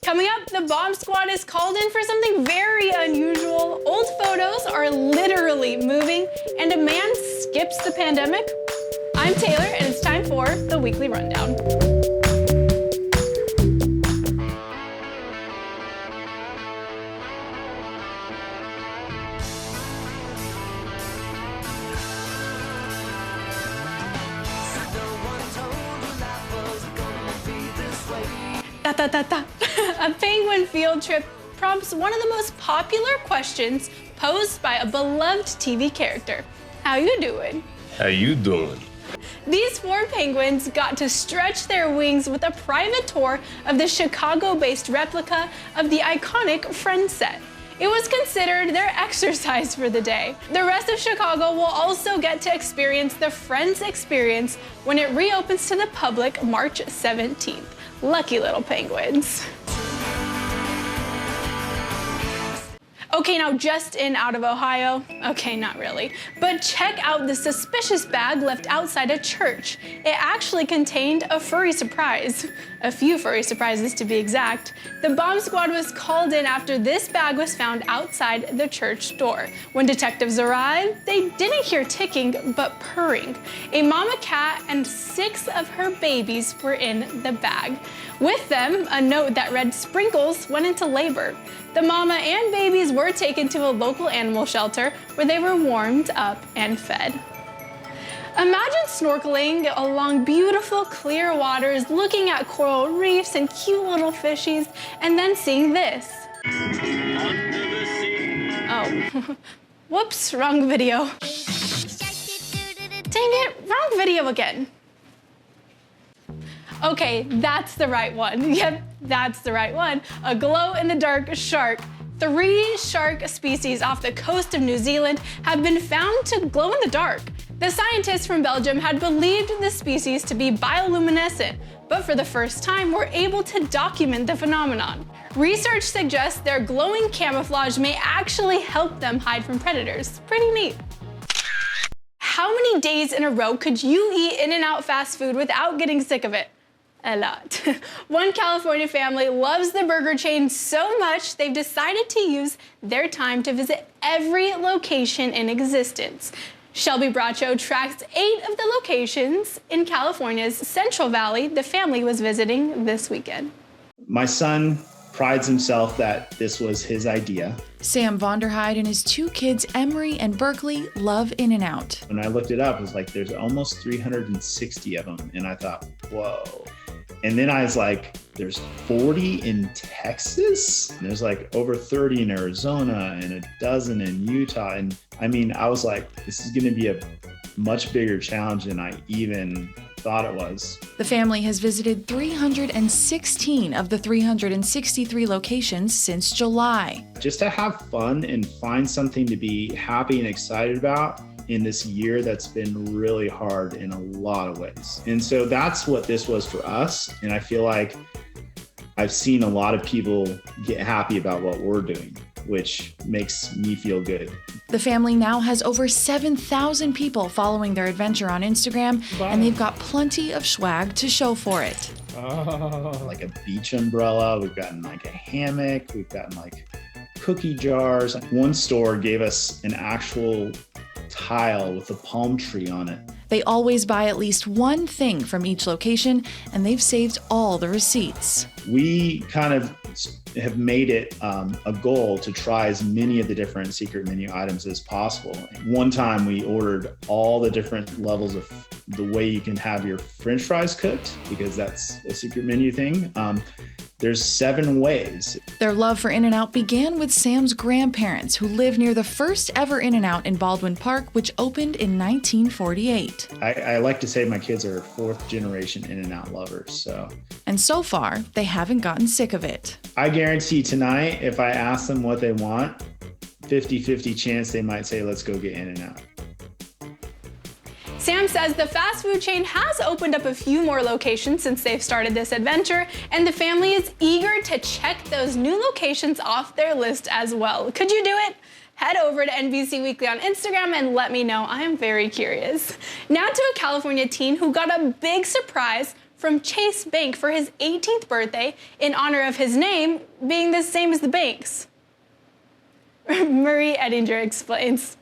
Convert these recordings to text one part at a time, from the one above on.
Coming up, the bomb squad is called in for something very unusual. Old photos are literally moving, and a man skips the pandemic. I'm Taylor, and it's time for the Weekly Rundown. A penguin field trip prompts one of the most popular questions posed by a beloved TV character. How you doing? How you doing? These 4 penguins got to stretch their wings with a private tour of the Chicago-based replica of the iconic Friends set. It was considered their exercise for the day. The rest of Chicago will also get to experience the Friends experience when it reopens to the public March 17th. Lucky little penguins. Okay, now just in out of Ohio. Okay, not really. But check out the suspicious bag left outside a church. It actually contained a furry surprise. A few furry surprises to be exact. The bomb squad was called in after this bag was found outside the church door. When detectives arrived, they didn't hear ticking, but purring. A mama cat and 6 of her babies were in the bag. With them, a note that read, "Sprinkles went into labor." The mama and babies were taken to a local animal shelter where they were warmed up and fed. Imagine snorkeling along beautiful clear waters, looking at coral reefs and cute little fishies, and then seeing this. Oh, whoops, wrong video. Dang it, wrong video again. Okay, that's the right one. Yep, that's the right one. A glow-in-the-dark shark. 3 shark species off the coast of New Zealand have been found to glow in the dark. The scientists from Belgium had believed the species to be bioluminescent, but for the first time were able to document the phenomenon. Research suggests their glowing camouflage may actually help them hide from predators. Pretty neat. How many days in a row could you eat In-N-Out fast food without getting sick of it? A lot. One California family loves the burger chain so much they've decided to use their time to visit every location in existence. Shelby Bracho tracks 8 of the locations in California's Central Valley the family was visiting this weekend. My son prides himself that this was his idea. Sam Vonderheide and his 2 kids, Emery and Berkeley, love In-N-Out. When I looked it up, it was like there's almost 360 of them. And I thought, whoa. And then I was like, there's 40 in Texas? And there's like over 30 in Arizona and a dozen in Utah. And I mean, I was like, this is gonna be a much bigger challenge than I even thought it was. The family has visited 316 of the 363 locations since July. Just to have fun and find something to be happy and excited about in this year that's been really hard in a lot of ways. And so that's what this was for us. And I feel like I've seen a lot of people get happy about what we're doing, which makes me feel good. The family now has over 7,000 people following their adventure on Instagram, and they've got plenty of swag to show for it. Like a beach umbrella, we've gotten like a hammock, we've gotten like cookie jars. One store gave us an actual tile with a palm tree on it. They always buy at least one thing from each location, and they've saved all the receipts. We kind of have made it a goal to try as many of the different secret menu items as possible. One time we ordered all the different levels of the way you can have your French fries cooked, because that's a secret menu thing. There's 7 ways. Their love for In-N-Out began with Sam's grandparents, who lived near the first ever In-N-Out in Baldwin Park, which opened in 1948. I like to say my kids are 4th generation In-N-Out lovers, so. And so far, they haven't gotten sick of it. I guarantee tonight, if I ask them what they want, 50-50 chance they might say, let's go get In-N-Out. Sam says the fast food chain has opened up a few more locations since they've started this adventure, and the family is eager to check those new locations off their list as well. Could you do it? Head over to NBC Weekly on Instagram and let me know. I am very curious. Now to a California teen who got a big surprise from Chase Bank for his 18th birthday in honor of his name being the same as the bank's. Marie Edinger explains.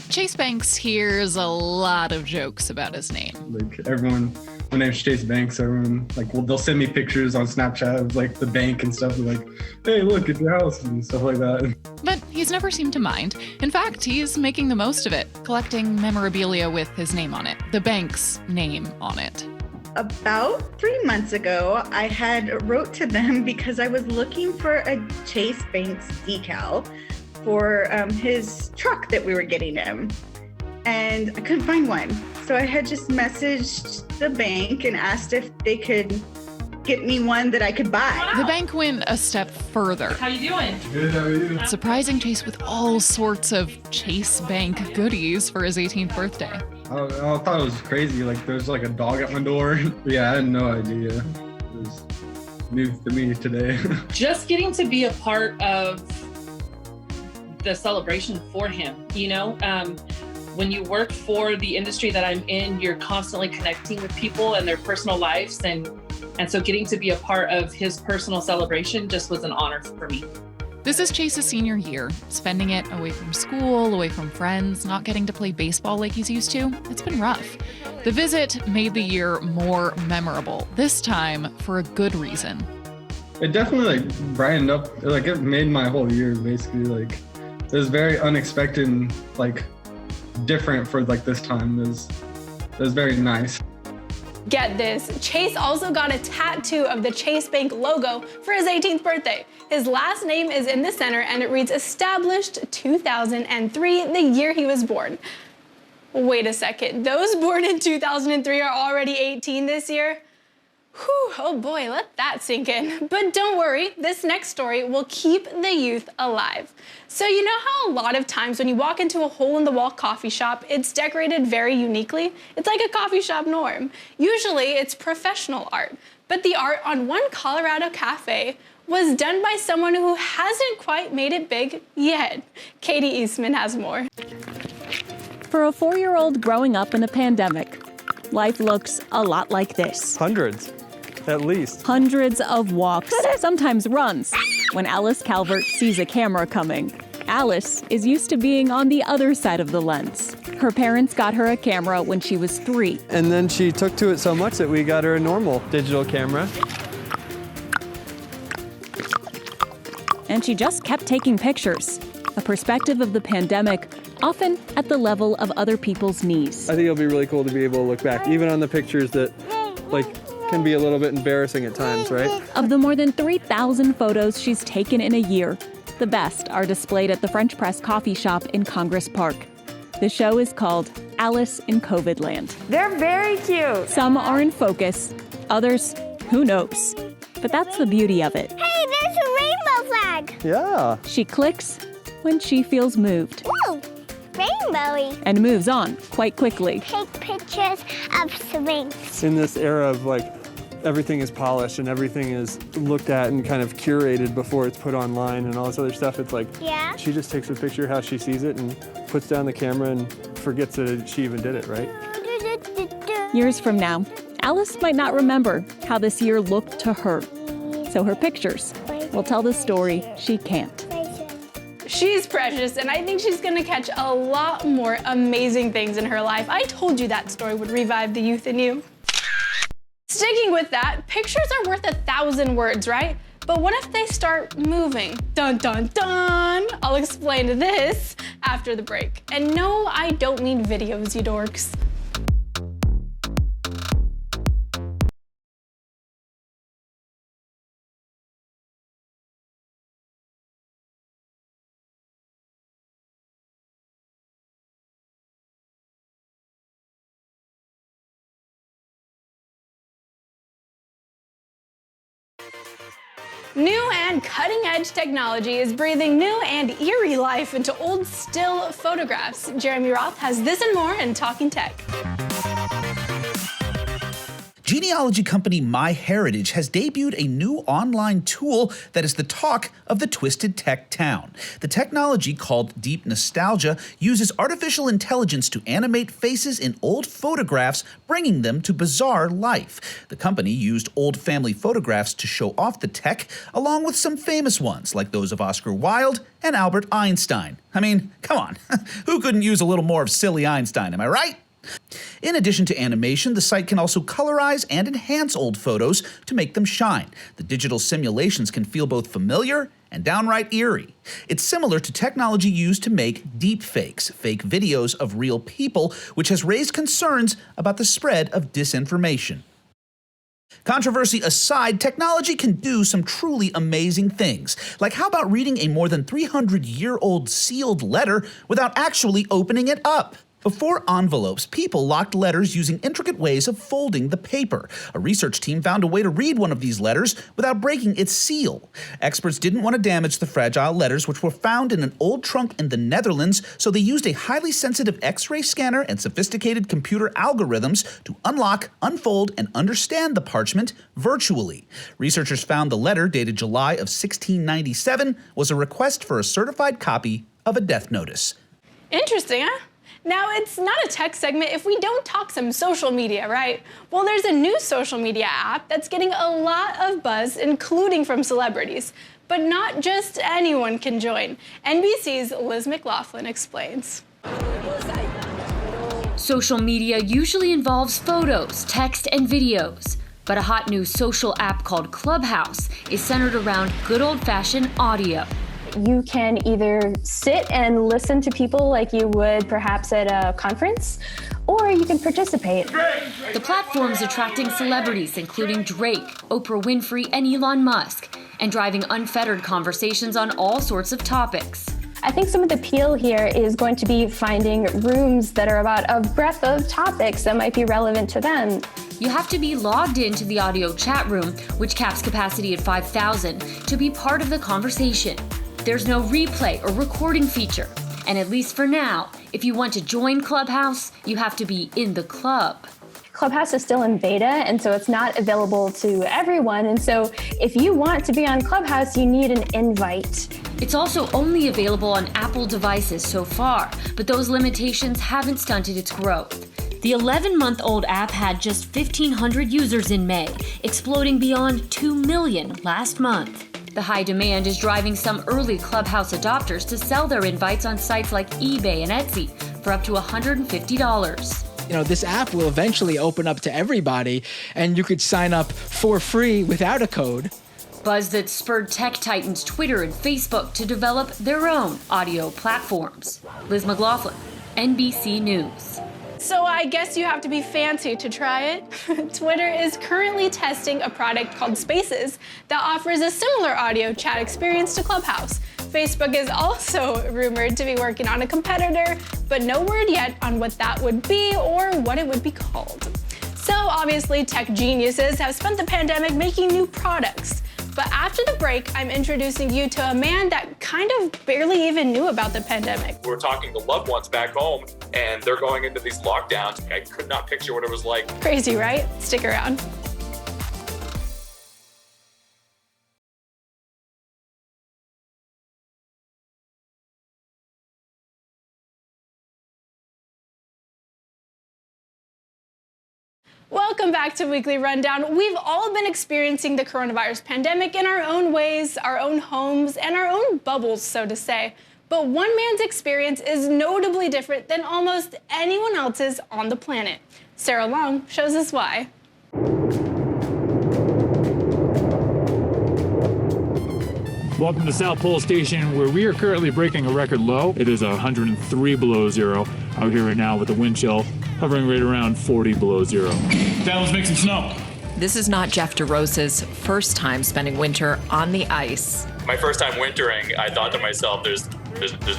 Chase Banks hears a lot of jokes about his name. Like everyone, my name's Chase Banks. Everyone they'll send me pictures on Snapchat of like the bank and stuff. They're like, hey, look at your house and stuff like that. But he's never seemed to mind. In fact, he's making the most of it, collecting memorabilia with his name on it, the bank's name on it. About 3 months ago, I had wrote to them because I was looking for a Chase Banks decal for his truck that we were getting him, and I couldn't find one. So I had just messaged the bank and asked if they could get me one that I could buy. Wow. The bank went a step further. How you doing? Good, how are you? Surprising Chase with all sorts of Chase Bank goodies for his 18th birthday. I thought it was crazy. Like there's like a dog at my door. Yeah, I had no idea. It was news to me today. Just getting to be a part of the celebration for him, you know? When you work for the industry that I'm in, you're constantly connecting with people and their personal lives. And so getting to be a part of his personal celebration just was an honor for me. This is Chase's senior year, spending it away from school, away from friends, not getting to play baseball like he's used to. It's been rough. The visit made the year more memorable, this time for a good reason. It definitely like brightened up. Like it made my whole year basically. Like it was very unexpected and like different for like this time. It was very nice. Get this, Chase also got a tattoo of the Chase Bank logo for his 18th birthday. His last name is in the center and it reads established 2003, the year he was born. Wait a second, those born in 2003 are already 18 this year? Whew, oh boy, let that sink in. But don't worry, this next story will keep the youth alive. So you know how a lot of times when you walk into a hole-in-the-wall coffee shop, it's decorated very uniquely? It's like a coffee shop norm. Usually it's professional art, but the art on one Colorado cafe was done by someone who hasn't quite made it big yet. Katie Eastman has more. For a 4-year-old growing up in a pandemic, life looks a lot like this. Hundreds, at least. Hundreds of walks, sometimes runs, when Alice Calvert sees a camera coming. Alice is used to being on the other side of the lens. Her parents got her a camera when she was 3. And then she took to it so much that we got her a normal digital camera. And she just kept taking pictures. A perspective of the pandemic, often at the level of other people's knees. I think it'll be really cool to be able to look back, even on the pictures that, like, can be a little bit embarrassing at times, right? Of the more than 3,000 photos she's taken in a year, the best are displayed at the French Press coffee shop in Congress Park. The show is called Alice in COVID Land. They're very cute. Some are in focus, others, who knows? But that's the beauty of it. Hey, there's a rainbow flag. Yeah. She clicks when she feels moved. Ooh, rainbowy. And moves on quite quickly. Take pictures of swings. In this era of like, everything is polished and everything is looked at and kind of curated before it's put online and all this other stuff, it's like, Yeah. she just takes a picture how she sees it and puts down the camera and forgets that she even did it, right? Years from now, Alice might not remember how this year looked to her. So her pictures will tell the story she can't. She's precious, and I think she's gonna catch a lot more amazing things in her life. I told you that story would revive the youth in you. Sticking with that, pictures are worth 1,000 words, right? But what if they start moving? Dun, dun, dun! I'll explain this after the break. And no, I don't mean videos, you dorks. New and cutting-edge technology is breathing new and eerie life into old still photographs. Jeremy Roth has this and more in Talking Tech. Genealogy company MyHeritage has debuted a new online tool that is the talk of the Twisted Tech town. The technology, called DeepNostalgia, uses artificial intelligence to animate faces in old photographs, bringing them to bizarre life. The company used old family photographs to show off the tech, along with some famous ones like those of Oscar Wilde and Albert Einstein. I mean, come on, who couldn't use a little more of silly Einstein, am I right? In addition to animation, the site can also colorize and enhance old photos to make them shine. The digital simulations can feel both familiar and downright eerie. It's similar to technology used to make deepfakes, fake videos of real people, which has raised concerns about the spread of disinformation. Controversy aside, technology can do some truly amazing things. Like, how about reading a more than 300-year-old sealed letter without actually opening it up? Before envelopes, people locked letters using intricate ways of folding the paper. A research team found a way to read one of these letters without breaking its seal. Experts didn't want to damage the fragile letters, which were found in an old trunk in the Netherlands, so they used a highly sensitive X-ray scanner and sophisticated computer algorithms to unlock, unfold, and understand the parchment virtually. Researchers found the letter, dated July of 1697, was a request for a certified copy of a death notice. Interesting, huh? Now, it's not a tech segment if we don't talk some social media, right? Well, there's a new social media app that's getting a lot of buzz, including from celebrities. But not just anyone can join. NBC's Liz McLaughlin explains. Social media usually involves photos, text, and videos. But a hot new social app called Clubhouse is centered around good old-fashioned audio. You can either sit and listen to people like you would perhaps at a conference, or you can participate. The platform's attracting celebrities including Drake, Oprah Winfrey, and Elon Musk, and driving unfettered conversations on all sorts of topics. I think some of the appeal here is going to be finding rooms that are about a breadth of topics that might be relevant to them. You have to be logged into the audio chat room, which caps capacity at 5,000, to be part of the conversation. There's no replay or recording feature. And at least for now, if you want to join Clubhouse, you have to be in the club. Clubhouse is still in beta, and so it's not available to everyone. And so if you want to be on Clubhouse, you need an invite. It's also only available on Apple devices so far, but those limitations haven't stunted its growth. The 11-month-old app had just 1,500 users in May, exploding beyond 2 million last month. The high demand is driving some early Clubhouse adopters to sell their invites on sites like eBay and Etsy for up to $150. You know, this app will eventually open up to everybody, and you could sign up for free without a code. Buzz that spurred tech titans Twitter and Facebook to develop their own audio platforms. Liz McLaughlin, NBC News. So I guess you have to be fancy to try it. Twitter is currently testing a product called Spaces that offers a similar audio chat experience to Clubhouse. Facebook is also rumored to be working on a competitor, but no word yet on what that would be or what it would be called. So obviously tech geniuses have spent the pandemic making new products. But after the break, I'm introducing you to a man that kind of barely even knew about the pandemic. We're talking to loved ones back home, and they're going into these lockdowns. I could not picture what it was like. Crazy, right? Stick around. Welcome back to Weekly Rundown. We've all been experiencing the coronavirus pandemic in our own ways, our own homes, and our own bubbles, so to say. But one man's experience is notably different than almost anyone else's on the planet. Sarah Long shows us why. Welcome to South Pole Station, where we are currently breaking a record low. It is 103 below zero out here right now with the wind chill hovering right around 40 below zero. Now let's make some snow. This is not Jeff DeRosa's first time spending winter on the ice. My first time wintering, I thought to myself, there's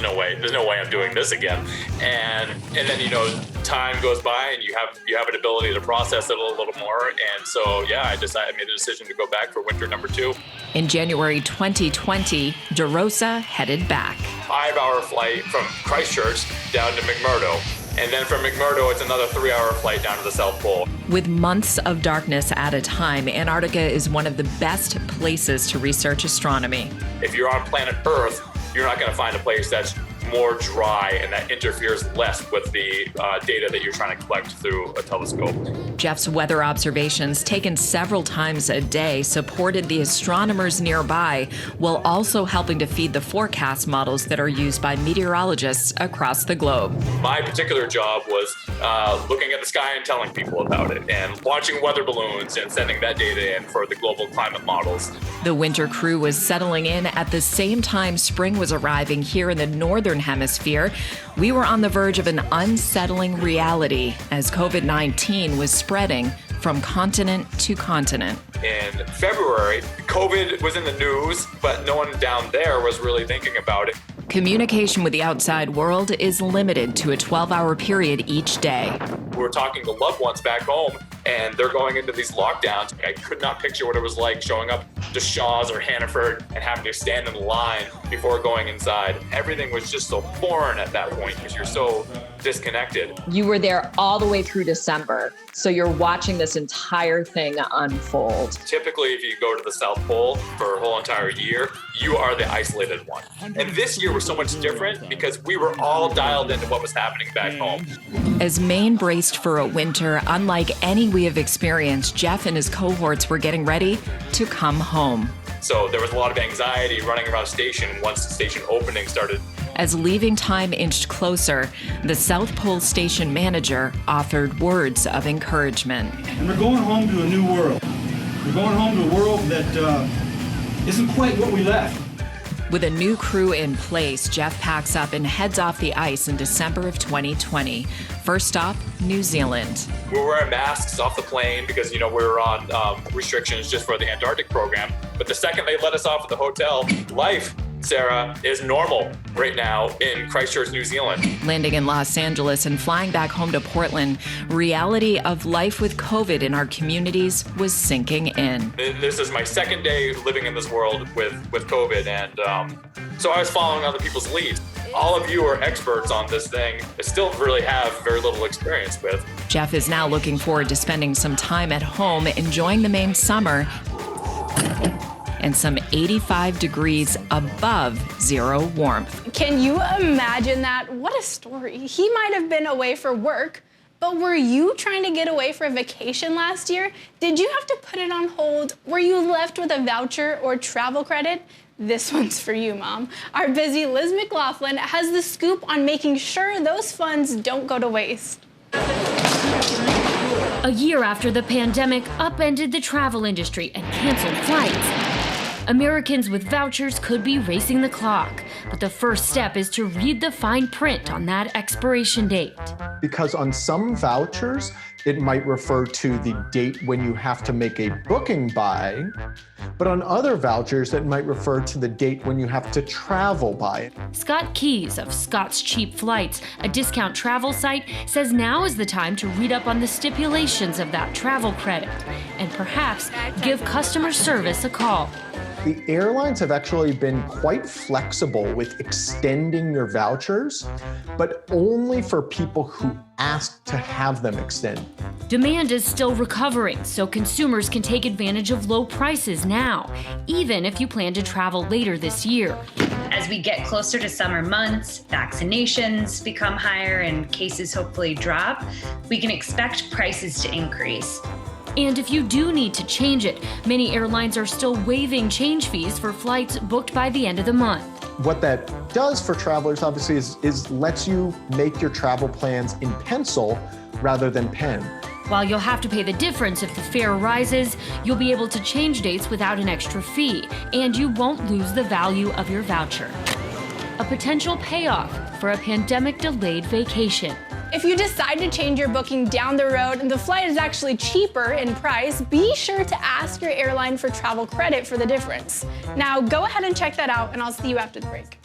no way I'm doing this again. And then, you know, time goes by and you have an ability to process it a little more. And so, yeah, I made a decision to go back for winter number 2. In January 2020, DeRosa headed back. 5-hour flight from Christchurch down to McMurdo. And then from McMurdo, it's another 3-hour flight down to the South Pole. With months of darkness at a time, Antarctica is one of the best places to research astronomy. If you're on planet Earth, you're not going to find a place that's more dry and that interferes less with the data that you're trying to collect through a telescope. Jeff's weather observations, taken several times a day, supported the astronomers nearby while also helping to feed the forecast models that are used by meteorologists across the globe. My particular job was looking at the sky and telling people about it, and launching weather balloons and sending that data in for the global climate models. The winter crew was settling in at the same time spring was arriving here in the northern hemisphere. We were on the verge of an unsettling reality as COVID-19 was spreading from continent to continent. In February, COVID was in the news, but no one down there was really thinking about it. Communication with the outside world is limited to a 12-hour period each day. We're talking to loved ones back home, and they're going into these lockdowns. I could not picture what it was like showing up to Shaw's or Hannaford and having to stand in the line before going inside. Everything was just so foreign at that point because you're so disconnected. You were there all the way through December, so you're watching this entire thing unfold. Typically, if you go to the South Pole for a whole entire year, you are the isolated one. And this year was so much different because we were all dialed into what was happening back home. As Maine braced for a winter unlike any we have experienced, Jeff and his cohorts were getting ready to come home. So there was a lot of anxiety running around the station once the station opening started. As leaving time inched closer, the South Pole station manager offered words of encouragement. And we're going home to a new world. We're going home to a world that isn't quite what we left. With a new crew in place, Jeff packs up and heads off the ice in December of 2020. First stop, New Zealand. We were wearing masks off the plane because, we were on restrictions just for the Antarctic program. But the second they let us off at the hotel, life, Sarah, is normal right now in Christchurch, New Zealand. Landing in Los Angeles and flying back home to Portland, reality of life with COVID in our communities was sinking in. This is my second day living in this world with COVID, and so I was following other people's leads. All of you are experts on this thing. I still really have very little experience with. Jeff is now looking forward to spending some time at home, enjoying the Maine summer and some 85 degrees above zero warmth. Can you imagine that? What a story. He might have been away for work, but were you trying to get away for a vacation last year? Did you have to put it on hold? Were you left with a voucher or travel credit? This one's for you, Mom. Our busy Liz McLaughlin has the scoop on making sure those funds don't go to waste. A year after the pandemic upended the travel industry and canceled flights, Americans with vouchers could be racing the clock, but the first step is to read the fine print on that expiration date. Because on some vouchers, it might refer to the date when you have to make a booking by, but on other vouchers, it might refer to the date when you have to travel by. Scott Keys of Scott's Cheap Flights, a discount travel site, says now is the time to read up on the stipulations of that travel credit and perhaps give customer service a call. The airlines have actually been quite flexible with extending your vouchers, but only for people who ask to have them extended. Demand is still recovering, so consumers can take advantage of low prices now, even if you plan to travel later this year. As we get closer to summer months, vaccinations become higher and cases hopefully drop, we can expect prices to increase. And if you do need to change it, many airlines are still waiving change fees for flights booked by the end of the month. What that does for travelers, obviously, is lets you make your travel plans in pencil rather than pen. While you'll have to pay the difference if the fare rises, you'll be able to change dates without an extra fee, and you won't lose the value of your voucher. A potential payoff for a pandemic-delayed vacation. If you decide to change your booking down the road and the flight is actually cheaper in price, be sure to ask your airline for travel credit for the difference. Now go ahead and check that out, and I'll see you after the break.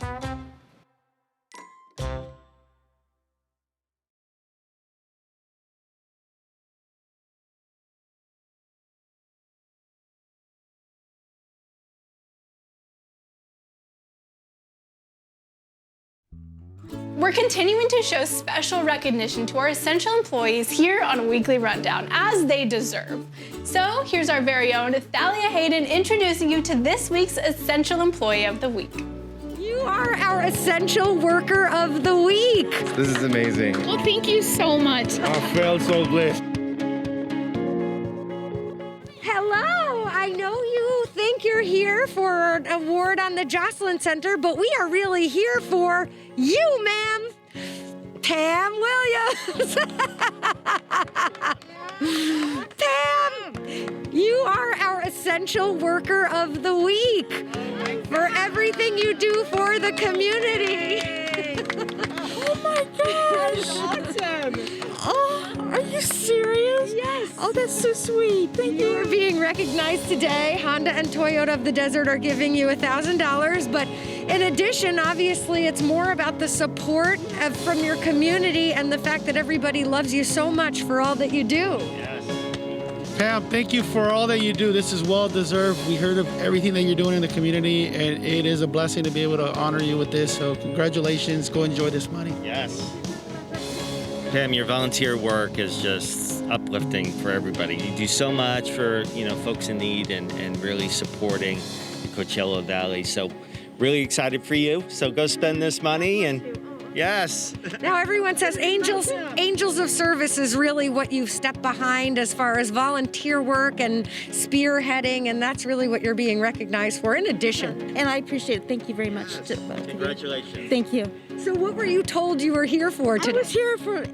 We're continuing to show special recognition to our essential employees here on Weekly Rundown, as they deserve. So here's our very own Thalia Hayden introducing you to this week's Essential Employee of the Week. You are our Essential Worker of the Week. This is amazing. Well, thank you so much. I felt so blessed. Hello, I know you think you're here for an award on the Jocelyn Center, but we are really here for you, ma'am. Pam Williams. Pam, you are our Essential Worker of the Week for everything you do for the community. Oh my gosh. That's awesome. Oh, are you serious? Yes. Oh, that's so sweet. Thank you. You are being recognized today. Honda and Toyota of the Desert are giving you $1,000, but in addition, obviously, it's more about the support from your community and the fact that everybody loves you so much for all that you do. Pam, thank you for all that you do. This is well deserved. We heard of everything that you're doing in the community, and it is a blessing to be able to honor you with this. So congratulations. Go enjoy this money. Yes. Pam, your volunteer work is just uplifting for everybody. You do so much for, folks in need and really supporting the Coachella Valley. So really excited for you. So go spend this money and yes. Now everyone says Angels of Service is really what you've stepped behind as far as volunteer work and spearheading, and that's really what you're being recognized for in addition. And I appreciate it. Thank you very much. Congratulations. Thank you. So what were you told you were here for today? I was here for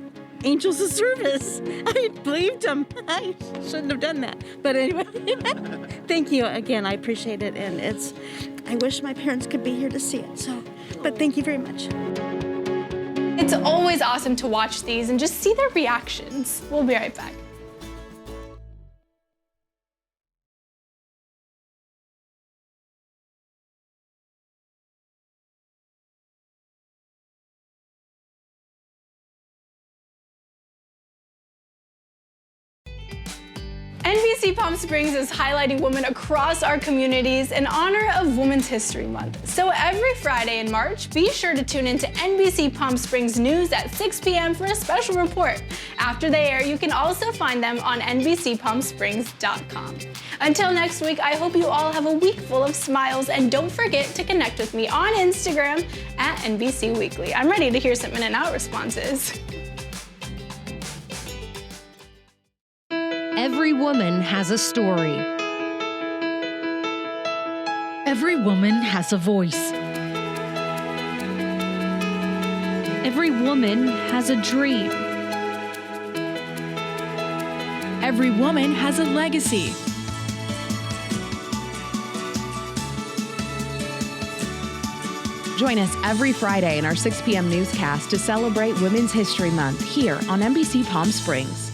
Angels of Service. I believed them. I shouldn't have done that. But anyway, thank you again. I appreciate it. And I wish my parents could be here to see it. But thank you very much. It's always awesome to watch these and just see their reactions. We'll be right back. NBC Palm Springs is highlighting women across our communities in honor of Women's History Month. So every Friday in March, be sure to tune into NBC Palm Springs News at 6 p.m. for a special report. After they air, you can also find them on NBCPalmSprings.com. Until next week, I hope you all have a week full of smiles, and don't forget to connect with me on Instagram at NBC Weekly. I'm ready to hear some InNOut responses. Every woman has a story. Every woman has a voice. Every woman has a dream. Every woman has a legacy. Join us every Friday in our 6 p.m. newscast to celebrate Women's History Month here on NBC Palm Springs.